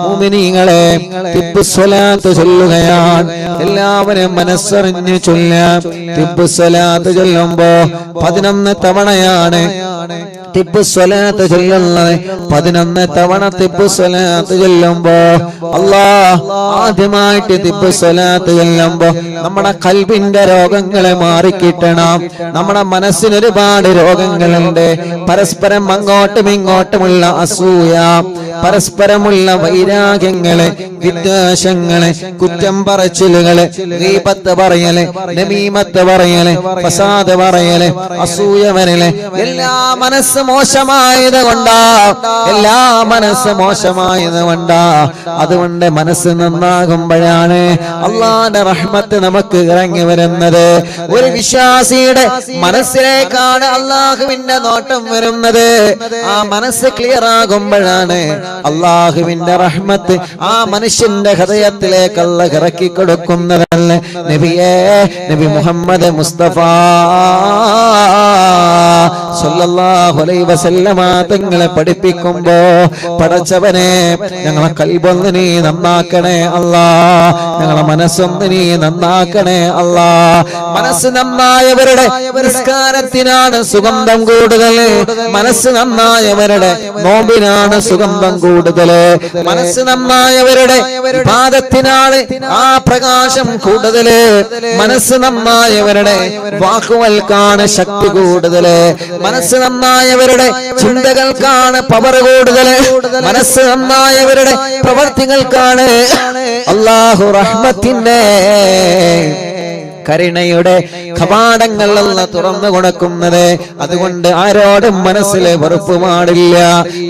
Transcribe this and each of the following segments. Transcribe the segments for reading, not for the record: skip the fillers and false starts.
മുഅ്മിനീങ്ങളെ തിബ്ബുസ്സലാത്ത് ചൊല്ലുകയാണ്. എല്ലാവരും മനസ്സറിഞ്ഞ് ചൊല്ലാം. തിബ്ബുസ്സലാത്ത് ചൊല്ലുമ്പോ 11 തവണയാണ് തിബ്ബുസ്സലാത്ത് ചൊല്ലുന്നത്. 11 തവണ തിബ്ബുസ്സലാത്ത് ചൊല്ലുമ്പോ ആദ്യമായിട്ട് തിബ്ബുസ്സലാത്ത് ചൊല്ലുമ്പോ നമ്മുടെ ഖൽബിന്റെ രോഗങ്ങളെ മാറിക്കിട്ടണം. നമ്മുടെ മനസ്സിന് ഒരുപാട് രോഗങ്ങളുണ്ട്. പരസ്പരം അങ്ങോട്ടും ഇങ്ങോട്ടുമുള്ള അസൂയ, പരസ്പരമുള്ള വൈരാഗ്യങ്ങള്, വിദ്വേഷങ്ങള്, കുറ്റം പറച്ചിലുകള്, ഗീബത്ത് പറയല്, നമീമത്ത് പറയല്, ഫസാദ് പറയല്, അസൂയ വരല്, എല്ലാ മനസ്സ് മോശമായത് കൊണ്ടാ. അതുകൊണ്ട് മനസ്സ് നന്നാകുമ്പോഴാണ് അള്ളാന്റെ റഹ്മത്ത് നമുക്ക് ഇറങ്ങി വരുന്നത്. ഒരു വിശ്വാസിയുടെ മനസ്സിലേക്കാണ് അള്ളാഹുവിന്റെ നോട്ടം വരുന്നത്. ആ മനസ്സ് ക്ലിയർ ആകുമ്പോഴാണ് അള്ളാഹുവിന്റെ റഹ്മത്ത് ആ മനുഷ്യന്റെ ഹൃദയത്തിലേക്ക് അല്ലാഹ് ഇറക്കി കൊടുക്കുന്നതല്ലേ. നബി മുഹമ്മദ് മുസ്തഫ സല്ലല്ലാഹു അലൈഹി വസല്ലമ തങ്ങളെ പഠിപ്പിക്കുമ്പോ, പടച്ചവനെ ഞങ്ങളെ ഖൽബൊന്ന് നീ നന്നാക്കണേ അല്ലാ, ഞങ്ങളെ മനസ്സൊന്ന് നീ നന്നാക്കണേ അല്ലാ. മനസ്സ് നന്നായവരുടെ നിസ്കാരത്തിനാണ് സുഗന്ധം കൂടുതൽ. മനസ്സ് നന്നായവരുടെ നോമ്പിനാണ് സുഗന്ധം കൂടുതൽ. മനസ്സ് നന്നായവരുടെ ഇബാദത്തിനാണ് ആ പ്രകാശം കൂടുതൽ. മനസ്സ് നന്നായവരുടെ വാക്കുകൾക്കാണ് ശക്തി കൂടുതൽ. മനസ്സ് നന്നായവരുടെ ചിന്തകൾക്കാണ് പവർ കൂടുതൽ. മനസ്സ് നന്നായവരുടെ പ്രവർത്തികൾക്കാണ് അല്ലാഹു റഹ്മത്തിന്റെ കരുണയുടെ കവാടങ്ങളെല്ലാം തുറന്നു കൊടുക്കുന്നത്. അതുകൊണ്ട് ആരോടും മനസ്സിലെ വെറുപ്പ് പാടില്ല,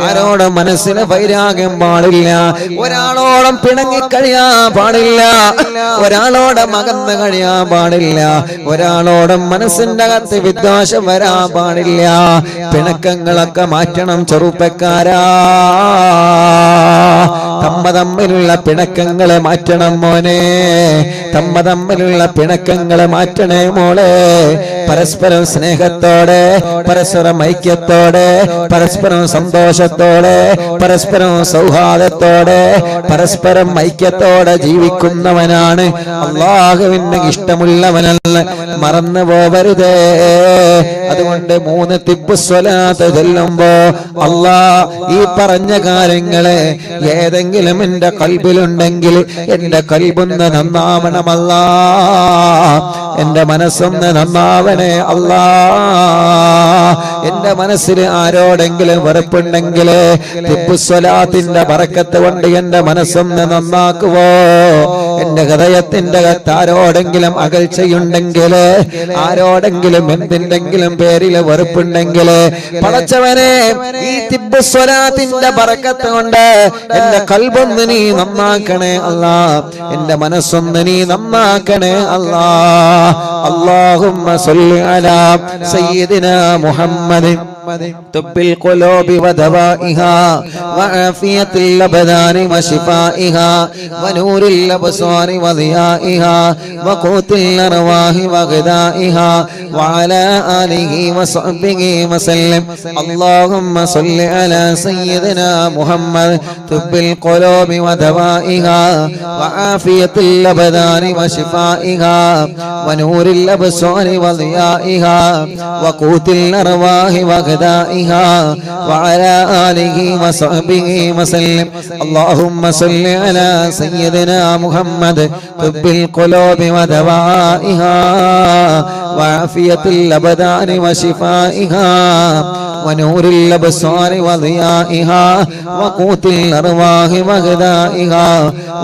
ആരോടും മനസ്സിലെ വൈരാഗ്യം പാടില്ല, ഒരാളോടും പിണങ്ങിക്കഴിയാൻ പാടില്ല, ഒരാളോടും അകന്ന് കഴിയാൻ പാടില്ല, ഒരാളോടും മനസ്സിന്റെ അകത്ത് വിദ്വേഷം വരാൻ പാടില്ല. പിണക്കങ്ങളൊക്കെ മാറ്റണം ചെറുപ്പക്കാരാ. തമ്മിലുള്ള പിണക്കങ്ങളെ മാറ്റണം മോനെ, തമ്മിലുള്ള പിണക്കങ്ങളെ മാറ്റണേ മോളെ. പരസ്പരം സ്നേഹത്തോടെ, പരസ്പരം ഐക്യത്തോടെ, പരസ്പരം സന്തോഷത്തോടെ, പരസ്പരം സൗഹാർദ്ദത്തോടെ, പരസ്പരം ഐക്യത്തോടെ ജീവിക്കുന്നവനാണ് അല്ലാഹുവിന് ഇഷ്ടമുള്ളവനല്ല. മറന്നു പോവരുതേ. അതുകൊണ്ട് 3 തിബ്ബുസ്സലാത്ത് ചൊല്ലുമ്പോ ഈ പറഞ്ഞ കാര്യങ്ങളെ ഏതെങ്കിലും എന്റെ ഖൽബിലുണ്ടെങ്കിൽ എന്റെ ഖൽബൊന്ന് നന്നാവണമല്ല, എന്റെ മനസ്സൊന്ന് നന്നാവണേ അല്ലാ. എന്റെ മനസ്സിൽ ആരോടെങ്കിലും വെറുപ്പുണ്ടെങ്കിൽ തിബ്ബുസ്സലാത്തിന്റെ ബറക്കത്ത് കൊണ്ട് എന്റെ മനസ്സൊന്ന് നന്നാക്കുവോ. എന്റെ ഹൃദയത്തിന്റെ അകത്ത് ആരോടെങ്കിലും അകൽച്ചയുണ്ടെങ്കിൽ, ആരോടെങ്കിലും എന്തിന്റെങ്കിലും പേരിൽ വെറുപ്പുണ്ടെങ്കിൽ, പടച്ചവനെ ഈ തിബ്ബുസ്സലാത്തിന്റെ ബറക്കത്ത് കൊണ്ട് എന്റെ ഖൽബൊന്ന് നീ നന്നാക്കണേ അല്ലാ, എന്റെ മനസ്സൊന്ന് നീ നന്നാക്കണേ അല്ലാ. اللهم صل على سيدنا محمد طب القلوب ودوائها وعافية الأبدان وشفائها ونور الأبصار وضيائها وقوت الأرواح وغذائها وعلى آله وصحبه وسلم. اللهم صل على سيدنا محمد طب القلوب ودوائها وعافية الأبدان وشفائها ونور الأبصار وضيائها وقوت الأرواح وغذائها وعلى آله وصحبه وسلم. اللهم صل على سيدنا محمد طب القلوب ودوائها وعافية الأبدان وشفائها ونور الأبصار وضيائها وقوت الأرواح وغذائها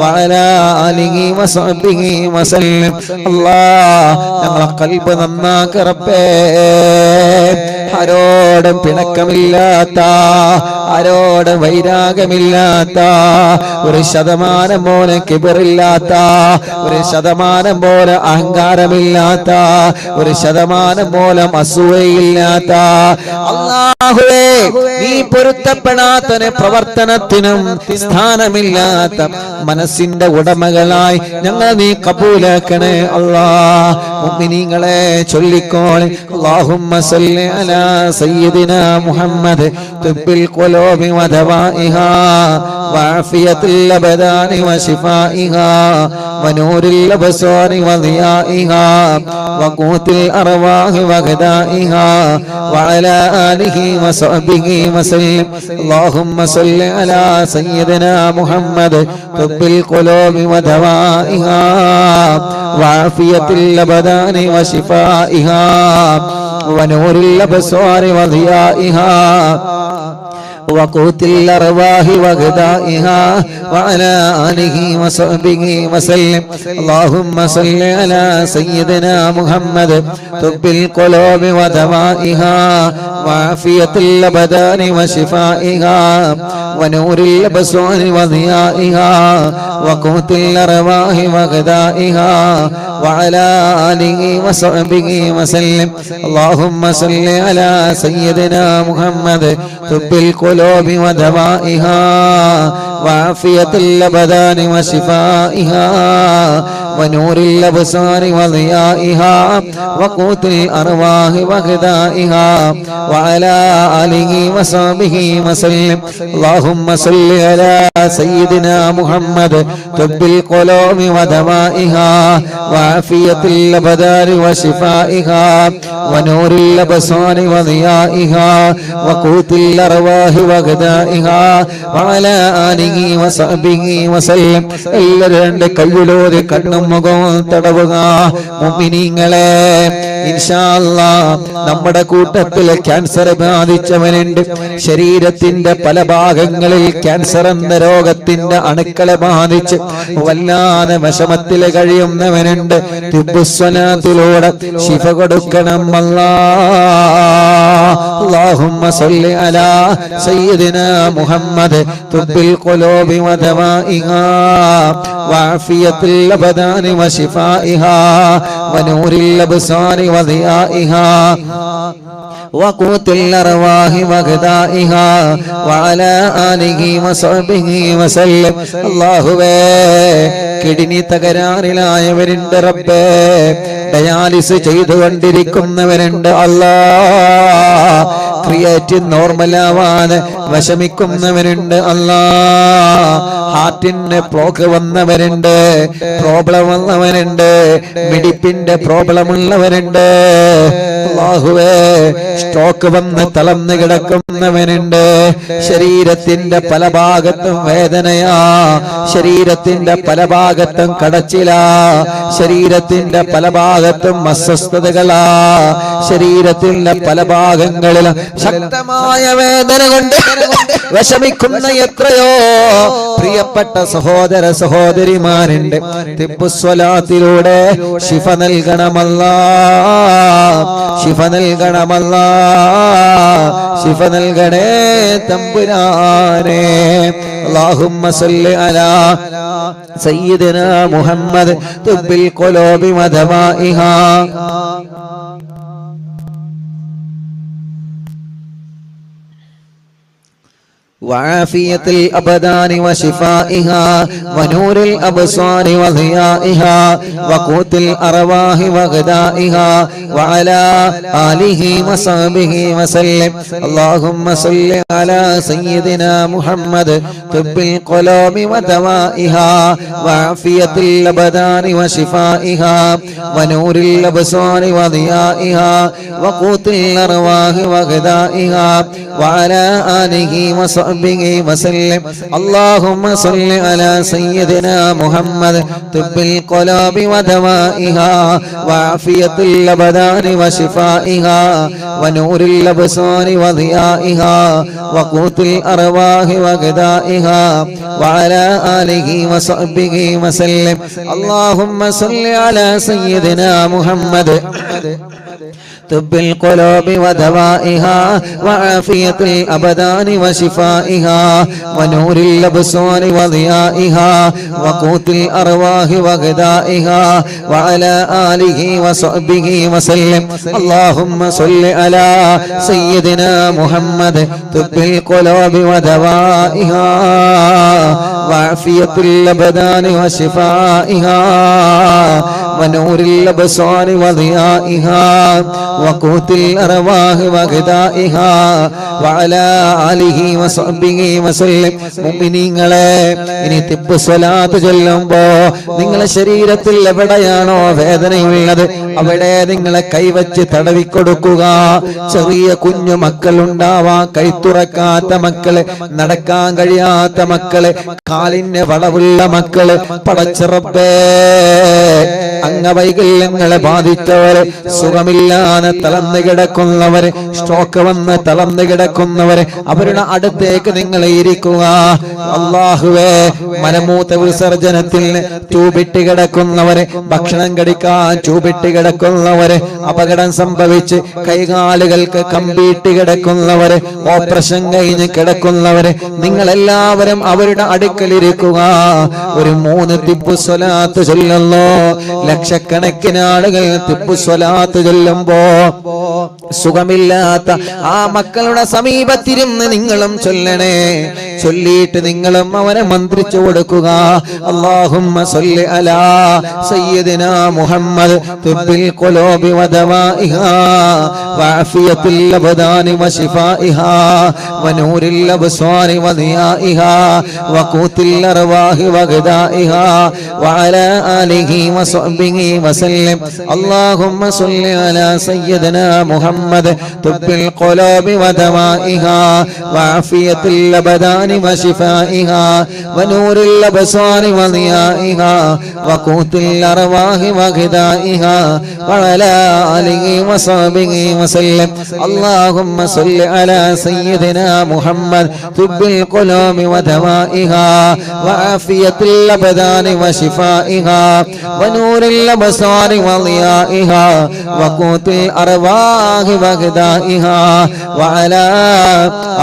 وعلى آله وصحبه وسلم. الله ഞങ്ങളെ ഖൽബ് നന്നാക്ക് റബ്ബേ. ആരോടും പിണക്കമില്ലാത്ത, ആരോടും വൈരാഗ്യമില്ലാത്ത, 1% പോലെ കിബറില്ലാത്ത, 1% പോലെ അഹങ്കാരമില്ലാത്ത, 1% പോലെ അസൂയയില്ലാത്ത, അല്ലാ അല്ലാഹുവേ നീ പൊരുത്തപ്പെടാത്ത പ്രവർത്തനത്തിനും സ്ഥാനമില്ലാത്ത മനസ്സിന്റെ ഉടമകളായി ഞങ്ങൾ നീ കബൂലാക്കണേ അല്ലാഹ്. മുഅ്മിനീങ്ങളെ ചൊല്ലിക്കോളെ അല്ലാഹുമ്മ സല്ലി അലാ സയ്യിദിനാ മുഹമ്മദ് തുബ്ബിൽ ഖുലൂബി വദവാഇഹാ വഅഫിയത്തുൽ അബ്ദാനി വശിഫാഇഹാ വനൂരിൽ അബ്സാരി വദിയാഇഹാ വഖൂത്തിൽ അർവാഹി വഗദാഇഹാ വഅലാ ആലിഹി വസഹ്ബിഹി വസല്ലം. അല്ലാഹുമ്മ സല്ലി അലാ സയ്യിദിനാ മുഹമ്മദ് തുബ്ബിൽ ഖുലൂബി വദവാഇഹാ വഅഫിയത്തുൽ അബ്ദാനി വശിഫാഇഹാ വനൂരിൽ അബ്സാരി വദിയാഇഹാ وقوت الأرواح وغذائها وعلى آله وصحبه وسلم. اللهم صل على سيدنا محمد طب القلوب ودوائها وعافية الأبدان وشفائها ونور الأبصار وضيائها وقوت الأرواح وغذائها وعلى آله وصحبه وسلم. اللهم صل على سيدنا محمد طب القلوب ودوائها وعافية الأبدان وشفائها ونور الأبصار وضيائها وقوت الأرواح وغذائها وعلى آله وصحبه وسلم. اللهم صل على سيدنا محمد طب القلوب ودوائها وعافية الأبدان وشفائها ونور الأبصار وضيائها وقوت الأرواح وغذائها وعلى آله وصحبه وسلم. എല്ലാവരുടെ കയ്യിലൂടെ കണ്ണും മുഖവും തടവുക. മുഅ്മിനീങ്ങളെ ഇൻഷാ അല്ലാഹ് നമ്മുടെ കൂട്ടത്തിൽ ക്യാൻസർ ബാധിച്ചവനുണ്ട്. ശരീരത്തിന്റെ പല ഭാഗങ്ങളിൽ ക്യാൻസർ എന്ന രോഗത്തിന്റെ അണുക്കളെ ബാധിച്ച് വല്ലാതെ വിഷമത്തിൽ കഴിയുന്നവനുണ്ട്. തിബ്ബുസ്സലാത്തിലൂടെ ശിഫ കൊടുക്കണം അല്ലാഹ്. اللهم صل على سيدنا محمد طب القلوب ودوائها وعافية الأبدان وشفائها ونور الأبصار وضيائها وقوت الأرواح وغذائها وعلى آله وصحبه وسلم. അല്ലാഹുവേ കിഡ്നി തകരാറിലായവരുണ്ട് റബ്ബേ, ഡയാലിസ് ചെയ്തുകൊണ്ടിരിക്കുന്നവരുണ്ട് അല്ലാഹ്, ക്രിയേറ്റിൻ നോർമലാവാതെ വിഷമിക്കുന്നവരുണ്ട് അല്ലാഹ്, ഹാർട്ടിന് ബ്ലോക്ക് വന്നവരുണ്ട്, പ്രോബ്ലം വന്നവരുണ്ട്, മിടിപ്പിന്റെ പ്രോബ്ലം ഉള്ളവരുണ്ട് അല്ലാഹുവേ, സ്ട്രോക്ക് വന്ന് തളർന്ന് കിടക്കുന്നവനുണ്ട്, ശരീരത്തിന്റെ പല ഭാഗത്തും വേദനയാ, ശരീരത്തിന്റെ പല ഭാഗത്തും കടച്ചിലാ, ശരീരത്തിന്റെ പല ഭാഗത്തും അസ്വസ്ഥതകളാ, ശരീരത്തിന്റെ പല ഭാഗങ്ങളിലും ശക്തമായ വേദന കൊണ്ട് വിഷമിക്കുന്ന എത്രയോ പ്രിയപ്പെട്ട സഹോദര സഹോദരിമാരുണ്ട്. തിബ്ബുസ്സലാത്തിലൂടെ ശിഫ നൽകണമല്ലാഹ്, ശിഫ നൽകണമല്ലാഹ്, ശിഫ നൽകണേ തമ്പുരാനെ. اللهم صل على سيدنا محمد طب القلوب ودوائها وعافية الأبدان وشفائها ونور الأبصار وضيائها وقوت الأرواح وغذائها وعلى آله وصحبه وسلم. اللهم صل على سيدنا محمد طب القلوب ودوائها وعافية الأبدان وشفائها ونور الأبصار وضيائها وقوت الأرواح وغذائها وعلى آله وصحبه وسلم. اللهم صل على سيدنا محمد طب القلوب ودوائها وعافية الأبدان وشفائها ونور الأبصار وضيائها وقوت الأرواح وغذائها وعلى آله وصحبه وسلم. اللهم صل على سيدنا محمد طب القلوب ودوائها وعافية الأبدان وشفائها ونور الأبصار وضيائها وقوت الأرواح وغذائها وعلى آله وصحبه وسلم. اللهم صل على سيدنا محمد طب القلوب ودوائها وعافية الأبدان وشفائها ونور الأبصار وضيائها وقوت الأرواح وغذائها وعلى آله وصحبه وسلم. മുഅ്മിനീങ്ങളെ, ഇനി തിബ്ബ് സ്വലാത്ത് ചൊല്ലുമ്പോ നിങ്ങളുടെ ശരീരത്തിൽ എവിടെയാണോ വേദനയുള്ളത് അവിടെ നിങ്ങളെ കൈവച്ച് തടവിക്കൊടുക്കുക. ചെറിയ കുഞ്ഞു മക്കളുണ്ടാവാം, കൈ തുറക്കാത്ത മക്കള്, നടക്കാൻ കഴിയാത്ത മക്കള്, കാലിന് വളവുള്ള മക്കള്, പടച്ചിറപ്പേ അംഗവൈകല്യങ്ങളെ ബാധിച്ചവര്, സുഖമില്ലാതെ തളർന്നു കിടക്കുന്നവര്, സ്ട്രോക്ക് വന്ന് തളർന്നു കിടക്കുന്നവര്, അവരുടെ അടുത്തേക്ക് നിങ്ങൾ ഇരിക്കുക. അല്ലാഹുവേ, മലമൂത്ര വിസർജനത്തിൽ ട്യൂബിട്ട് കിടക്കുന്നവര്, ഭക്ഷണം കഴിക്കാൻ ട്യൂബിട്ട് കിടക്കുന്നവര്, അപകടം സംഭവിച്ച് കൈകാലുകൾക്ക് കമ്പിയിട്ട് കിടക്കുന്നവര്, ഓപ്പറേഷൻ കഴിഞ്ഞ് കിടക്കുന്നവര്, നിങ്ങളെല്ലാവരും അവരുടെ അടുക്കലിരിക്കുക. ഒരു 3 തിബ്ബ് സ്വലാത്ത് ചൊല്ലുന്നു. ലക്ഷക്കണക്കിന് ആളുകൾ തിബ്ബ് സ്വലാത്ത് ചൊല്ലുമ്പോ സുഖമില്ലാത്ത ആ മക്കളുടെ സമീപത്തിരുന്ന് നിങ്ങളും ചൊല്ലണേ. ചൊല്ലിയിട്ട് നിങ്ങളും അവനെ മന്ത്രിച്ചു കൊടുക്കുക. അല്ലാഹുമ്മ സ്വല്ലി അലാ സയ്യിദിനാ മുഹമ്മദ് തിബ്ബിൽ ഖുലൂബി വദവാഇഹാ വഅഫിയത്തിൽ അബ്ദാനി വശിഫാഇഹാ വനൂരിൽ അബ്സാരി വദിയാഇഹാ വഖൂത്തിൽ അർവാഹി വഗദാഇഹാ വഅലാ ആലിഹി വസഹ്ബിഹി വസല്ലം. അല്ലാഹുമ്മ സ്വല്ലി അലാ സയ്യിദിനാ മുഹമ്മദ് തിബ്ബിൽ ഖുലൂബി വദവാഇഹാ വഅഫിയത്തിൽ അബ്ദാനി വശിഫാഇഹാ വനൂരിൽ അബ്സാരി വദിയാഇഹാ വഖൂത്തിൽ അർവാഹി വഗദാഇഹാ വഅലാ ആലിഹി വസഹ്ബിഹി വസല്ലം. اللهم صل على سيدنا محمد طب القلوب ودوائها وعافية الأبدان وشفائها ونور الأبصار وضيائها وقوت الأرواح وغذائها وعلى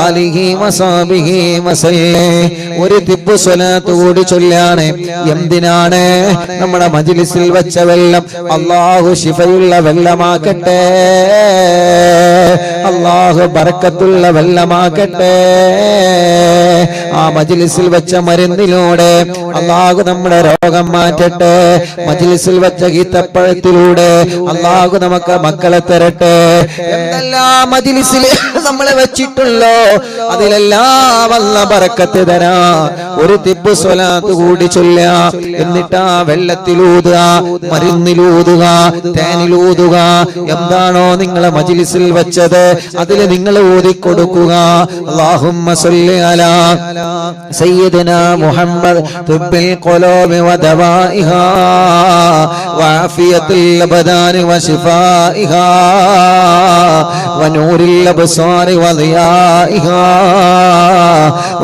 آله وصحبه وسلم. ഒരു തിബ്ബ് സ്വലാത്ത് കൂടി ചൊല്ലാണ്. എന്തിനാണ്? നമ്മുടെ മജ്ലിസിൽ വെച്ച വെള്ളം അല്ലാഹു ശിഫയുള്ള വെള്ളമാക്കട്ടെ, അല്ലാഹു ബർക്കത്തുള്ള വെള്ളമാക്കട്ടെ. ആ മജ്ലിസിൽ വെച്ച മരുന്നിലൂടെ അല്ലാഹു നമ്മുടെ രോഗം മാറ്റട്ടെ. മജ്ലിസിൽ വെച്ച ഈത്തപ്പഴത്തിലൂടെ അല്ലാഹു നമുക്ക് മക്കളെ തരട്ടെ. എന്തെല്ലാം മജ്ലിസിൽ നമ്മളെ വെച്ചിട്ടുള്ളോ അതിലെല്ലാം അല്ലാഹു ബർക്കത്ത് തരാ. ഒരു തിബ്ബ് സ്വലാത്ത് കൂടി ചൊല്ലുക. എന്നിട്ട് ആ വെള്ളത്തിലൂതുക, മരുന്നിലൂതുക, തേനിലൂതുക. എന്താണോ നിങ്ങളെ മജ്ലിസിൽ വെച്ചത് അതിൽ നിങ്ങൾ ഓതിക്കൊടുക്കുക. അല്ലാഹുമ്മ സ്വല്ലി അലാ സയ്യിദിനാ മുഹമ്മദ് തിബ്ബിൽ ഖുലൂബി വദവാഇഹാ വഅഫിയത്തിൽ അബ്ദാനി വശിഫാഇഹാ വനൂരിൽ അബ്സാരി വദിയാഇഹാ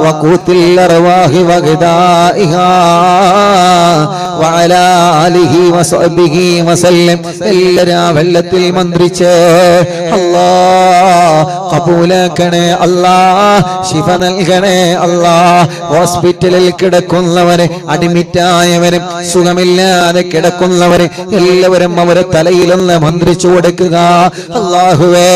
വഖൂത്തിൽ അർവാഹി വഗദാഇഹാ വഅലാ ആലിഹി വസഹ്ബിഹി വസല്ലം. എല്ലാവരും വെള്ളത്തിൽ മന്ത്രിച്ച് അല്ലാഹ് കബൂലാക്കണേ, അല്ലാഹ് ശിഫ നൽകണേ, അല്ലാഹ് ഹോസ്പിറ്റലിൽ കിടക്കുന്നവരെ, അഡ്മിറ്റായവരും സുഖമില്ലാതെ കിടക്കുന്നവരെ എല്ലാവരും അവരെ തലയിലൊന്ന് മന്ത്രിച്ചു കൊടുക്കുക. അല്ലാഹുവേ,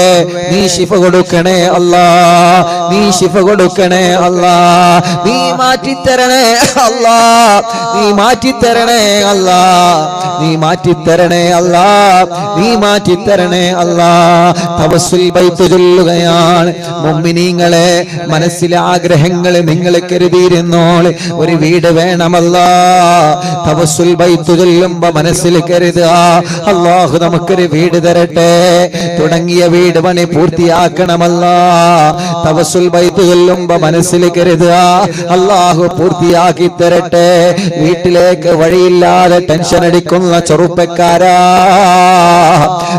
നീ ശിഫ കൊടുക്കണേ അല്ലാഹ്, നീ ശിഫ കൊടുക്കണേ അല്ലാഹ്, നീ മാറ്റിത്തരണേ അല്ലാഹ്, നീ മാറ്റിത്തരണേ അല്ലാഹ്, നീ മാറ്റിത്തരണേ അല്ലാഹ്, നീ മാറ്റിത്തരണേ അല്ലാഹ്. തവസ്സുൽ ബൈത്ത് ചൊല്ലുകയാണ്. മുഅ്മിനീങ്ങളെ, മനസ്സിലെ ആഗ്രഹങ്ങൾ നിങ്ങൾ കരുതിയിരുന്നോളെ. ഒരു വീട് വേണമല്ലാ. തവസ്സുൽ ബൈത്ത് ചൊല്ലുമ്പോ മനസ്സിൽ കരുതുക, അല്ലാഹു നമുക്കൊരു വീട് തരട്ടെ, തുടങ്ങിയ വീട് പണി പൂർത്തിയാക്കണമല്ലാ. തവസ്സുൽ ബൈത്ത് ചൊല്ലുമ്പോ മനസ്സിൽ കരുതുക, അല്ലാഹു പൂർത്തിയാക്കി തരട്ടെ. വീട്ടിലേക്ക് വഴിയില്ലാതെ ടെൻഷൻ അടിക്കുന്ന ചെറുപ്പക്കാരാ,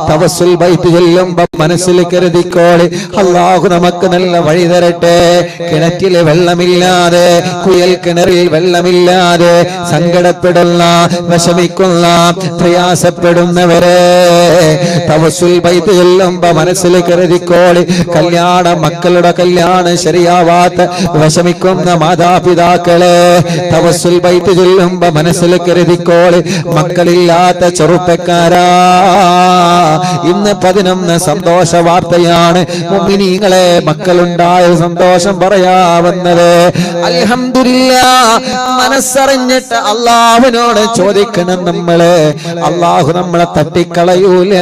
തവസ്സുൽ ബൈത്ത് ചൊല്ലുമ്പോ മനസ്സിൽ കരുതുക, കരുതിക്കോളി. അല്ലാഹു നമുക്ക് നല്ല വഴി തരട്ടെ. കിണറ്റിലെ വെള്ളമില്ലാതെ, കുയൽ കിണറിൽ വെള്ളമില്ലാതെ സങ്കടപ്പെടുന്ന, വിഷമിക്കുന്ന, പ്രയാസപ്പെടുന്നവരെ തവസ്സുൽ ബൈത്ത് ചൊല്ലുമ്പോ മനസ്സിൽ കരുതിക്കോളി. മക്കളുടെ കല്യാണം ശരിയാവാത്ത വിഷമിക്കുന്ന മാതാപിതാക്കളെ തവസ്സുൽ ബൈത്ത് ചൊല്ലുമ്പോ മനസ്സിൽ കരുതിക്കോളി. മക്കളില്ലാത്ത ചെറുപ്പക്കാരാ, ഇന്ന് 11 സന്തോഷ വാർത്തയാണ്. മുഅ്മിനീങ്ങളെ, മക്കളുണ്ടായ സന്തോഷം പറയാവുന്നത്. അൽഹംദുലില്ലാഹ്, മനസ്സറിഞ്ഞിട്ട് അല്ലാഹുവിനോട് ചോദിക്കണം നമ്മള്. അല്ലാഹു നമ്മളെ തട്ടിക്കളയൂല.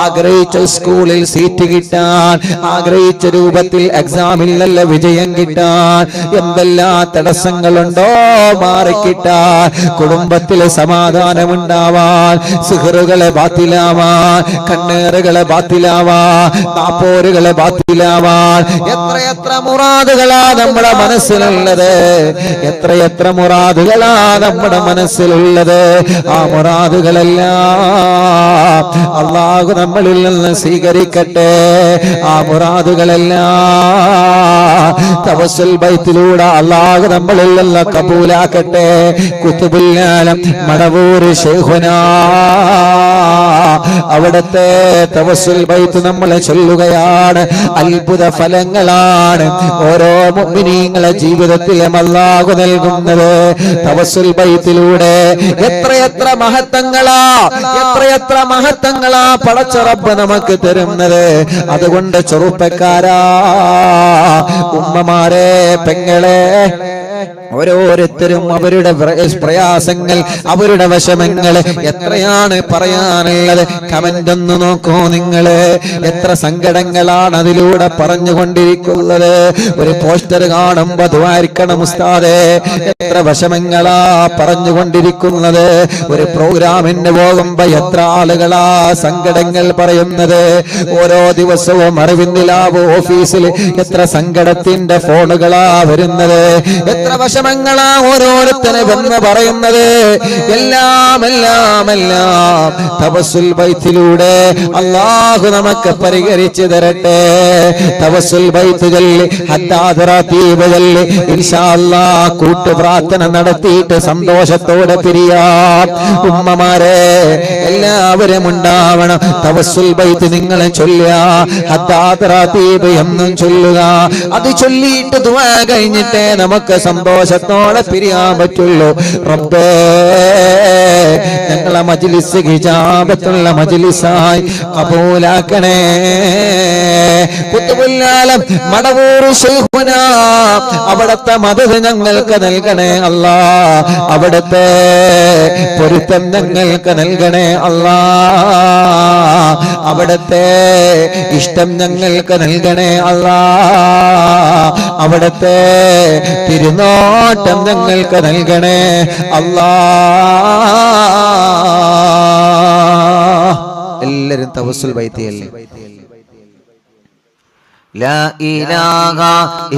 ആഗ്രഹിച്ച സ്കൂളിൽ സീറ്റ് കിട്ടാൻ, ആഗ്രഹിച്ച രൂപത്തിൽ എക്സാമിൽ നല്ല വിജയം കിട്ടാൻ എന്തെല്ലാം തടസ്സങ്ങളുണ്ടോ മാറിക്കിട്ടാൻ, കുടുംബത്തിലെ സമാധാനമുണ്ടാവാൻ, സിഹറുകളെ ബാത്തിലാവാൻ, കണ്ണേറുകളെ ബാത്തിലാവാൻ, നാപ്പോരുകളെ ബാത്തിലാവാൻ എത്രയെത്ര മുറാദുകളാ നമ്മുടെ മനസ്സിലുള്ളത്. എത്രയെത്ര മുറാദുകളാ നമ്മുടെ മനസ്സിലുള്ളത്. ആ മുറാദുകളെല്ലാം അല്ലാഹു നമ്മളിൽ നിന്ന് സ്വീകരിക്കട്ടെ. ആ മുറാദുകളെല്ലാം തവസ്സുൽ ബൈത്തിലൂടെ അല്ലാഹു നമ്മളിൽ നിന്ന് കബൂലാക്കട്ടെ. ഖുതുബുൽ ആലം മടവൂർ ശൈഖുനാ, അവിടുത്തെ തവസ്സുൽ ബൈത്ത് നമ്മൾ ചൊല്ലുകയാണ്. അത്ഭുത ഫലങ്ങളാണ് ഓരോ മുഅ്മിനീങ്ങളെ ജീവിതത്തിലും അല്ലാഹു നൽകുന്നത് തവസ്സുൽ ബൈത്തിലൂടെ. എത്രയെത്ര മഹത്വങ്ങളാ, എത്രയെത്ര മഹത്വങ്ങളാ പടച്ച റബ്ബ് നമുക്ക് തരുന്നത്. അതുകൊണ്ട് ചെറുപ്പക്കാരാ, ഉമ്മമാരെ, പെങ്ങളെ, ഓരോരുത്തരും അവരുടെ പ്രയാസങ്ങൾ, അവരുടെ വിഷമങ്ങൾ എത്രയാണ് പറയാനുള്ളത്. കമന്റ് ഒന്ന് നോക്കൂ നിങ്ങള്. എത്ര സങ്കടങ്ങളാണ് അതിലൂടെ പറഞ്ഞുകൊണ്ടിരിക്കുന്നത്. ഒരു പോസ്റ്റർ കാണുമ്പോ ദ്വാരിക്കണം ഉസ്താദേ, എത്ര വിഷമങ്ങളാ പറഞ്ഞുകൊണ്ടിരിക്കുന്നത്. ഒരു പ്രോഗ്രാമിന് പോകുമ്പോ എത്ര ആളുകളാ സങ്കടങ്ങൾ പറയുന്നത്. ഓരോ ദിവസവും അറിവിന്ദിലാവ് ഓഫീസിൽ എത്ര സങ്കടത്തിന്റെ ഫോണുകളാ വരുന്നത്. എത്ര വിഷമങ്ങളാ ഓരോരുത്തരെ വന്ന് പറയുന്നത്. എല്ലാം എല്ലാം എല്ലാം തവസ്സുൽ ബൈത്തിലൂടെ അല്ലാഹു നമുക്ക് പരിഹരിച്ചു തരട്ടെ. തവസ്സുൽ ബൈത്ത് ചൊല്ലി, ഹദ്ദാദ് റതീബ് ചൊല്ലി ഇൻഷാ അല്ലാഹ് കൂട്ടു പ്രാർത്ഥന നടത്തിയിട്ട് സന്തോഷത്തോടെ പിരിയാം. ഉമ്മമാരെ എല്ലാവരും ഉണ്ടാവണം. തവസ്സുൽ ബൈത്ത് നിങ്ങൾ ചൊല്ലുക, ഹദ്ദാദ് റതീബ് എന്നും ചൊല്ലുക. അത് ചൊല്ലിയിട്ട് ദുആ കഴിഞ്ഞിട്ടേ നമുക്ക് സന്തോഷത്തോടെ പിരിയാൻ പറ്റുള്ളൂ. റബ്ബേ, ഞങ്ങളെ മജ്ലിസ് ഹിജാബത്തുള്ള മജ്ലിസായി കബൂലാക്കണേ. ഖുതുബുൽ ആലം മടവൂർ ശൈഖുനാ, അവിടുത്തെ മദദ് ഞങ്ങൾക്ക് നൽകണേ അല്ലാ. അവിടുത്തെ പൊരുത്തം ഞങ്ങൾക്ക് നൽകണേ അല്ലാ. അവിടുത്തെ ഇഷ്ടം ഞങ്ങൾക്ക് നൽകണേ അല്ലാ. അവിടുത്തെ തിരുനോട്ടം ഞങ്ങൾക്ക് നൽകണേ അല്ലാ. എല്ലാരും തവസ്സുൽ ബൈത്തിയല്ലേ. ലാ ഇലാഹ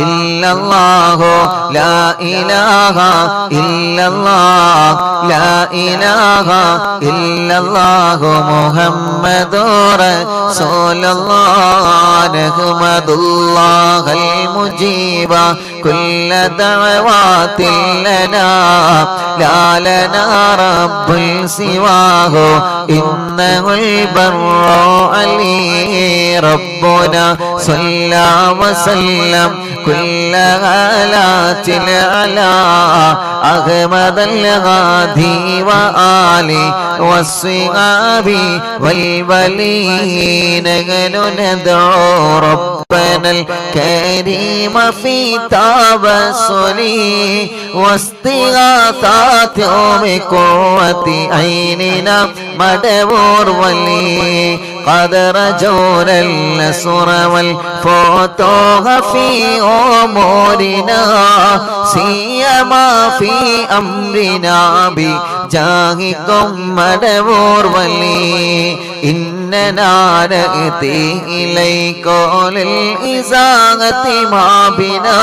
ഇല്ലല്ലാഹു ലാ ഇലാഹ ഇല്ലല്ലാഹ് ലാ ഇലാഹ ഇല്ലല്ലാഹു മുഹമ്മദുർ റസൂലുള്ളാഹ് നഹ്മദുല്ലാഹൽ മുജീബ കുല്ല ദഅവാതിൽ ലനാ ലാ ലനാ റബ്ബുൽ സിവാഹു ഇന്നഹുൽ ബർറു അലീ റബ്ബുനാ صلى وسلم كل غالات على أحمد الغادي وآله والصحاب والولين ندعو ربنا الكريم في تبسله واستغاثات بقوة عيننا مدبور ولي قد رجونا النصر والفتوح في أمورنا سيما في أمرنا بجاهكم مدبور ولي إن إننا نأتي إليك للإزاغة ما بنا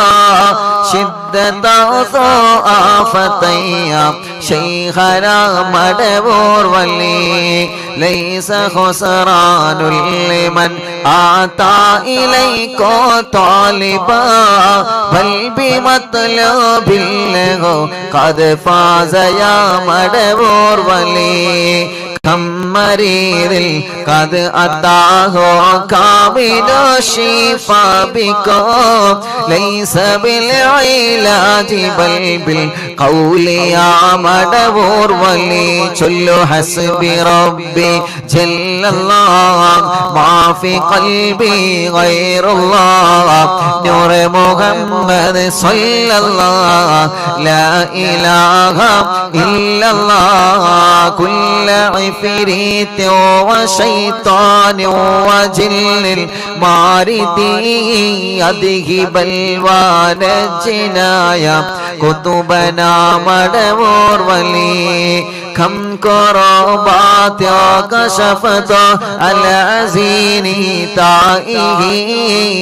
شدة ضعفتي شيخنا مدبور ولي ليس خسران لمن آتى إليك طالبا بل بمطلب له قد فاز يا مدبور ولي كم مريض قد أتاه كامل الشفاء بكم ليس بالعلاج بل بالقول يا مدبور ولي شل حسبي ربي جل الله ما في قلبي غير الله نور محمد صلى الله لا إله إلا الله كل عفريت وشيطان وجن المارد يذهب الوان الجنايا كتبنا مدبور ولي كم كربات كشفت العزين تائه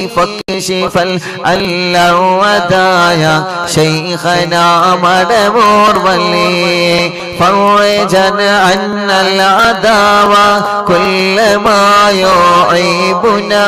فاكشف الودايا شيخنا مدبور ولي فرجا عن العداوة كل ما يعيبنا